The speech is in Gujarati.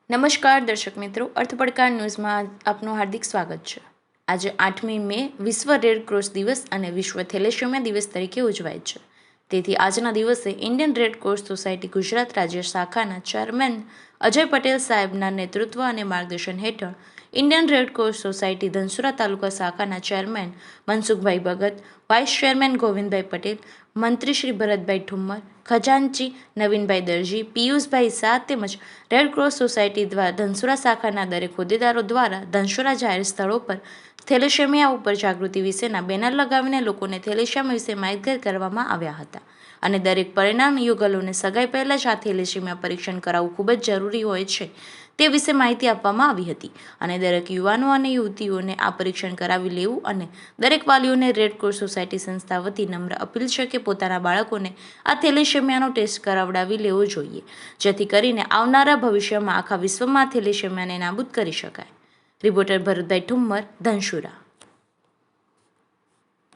નમસ્કાર દર્શક મિત્રો, અર્થપડકાર ન્યૂઝમાં આપનું હાર્દિક સ્વાગત છે। આજે 8મી મે વિશ્વ રેડ ક્રોસ દિવસ અને વિશ્વ થેલેસેમિયા દિવસ તરીકે ઉજવાય છે। તેથી આજના દિવસે Indian Red Cross society Gujarat રાજ્ય શાખાના ચેરમેન અજય પટેલ સાહેબના નેતૃત્વ અને માર્ગદર્શન હેઠળ Indian Red Cross society Dhansura taluka શાખાના chairman Mansukhbhai Bhagat, vice chairman Govindbhai Patel, મંત્રી શ્રી ભરતભાઈ ઠુમ્મર, ખજાનચી નવીનભાઈ દરજી, પિયુષભાઈ શાહ તેમજ રેડ ક્રોસ સોસાયટી દ્વારા ધનસુરા શાખાના દરેક હોદ્દેદારો દ્વારા ધનસુરા જાહેર સ્થળો પર થેલેસેમિયા ઉપર જાગૃતિ વિશેના બેનર લગાવીને લોકોને થેલેસેમિયા વિશે માહિતગાર કરવામાં આવ્યા હતા અને દરેક પરિણામ યુગલોને સગાઈ પહેલાં જ આ થેલેસેમિયા પરીક્ષણ કરાવવું ખૂબ જ જરૂરી હોય છે તે વિશે માહિતી આપવામાં આવી હતી અને દરેક યુવાનો અને યુવતીઓને આ પરીક્ષણ કરાવી લેવું અને દરેક વાલીઓને રેડ ક્રોસ સોસાયટી સંસ્થા વતી નમ્ર અપીલ છે કે પોતાના બાળકોને આ થેલેસેમિયાનો ટેસ્ટ કરાવડાવી લેવો જોઈએ, જેથી કરીને આવનારા ભવિષ્યમાં આખા વિશ્વમાં થેલેસેમિયાને નાબૂદ કરી શકાય। રિપોર્ટર ભરતભાઈ ઠુમ્મર, ધનસુરા।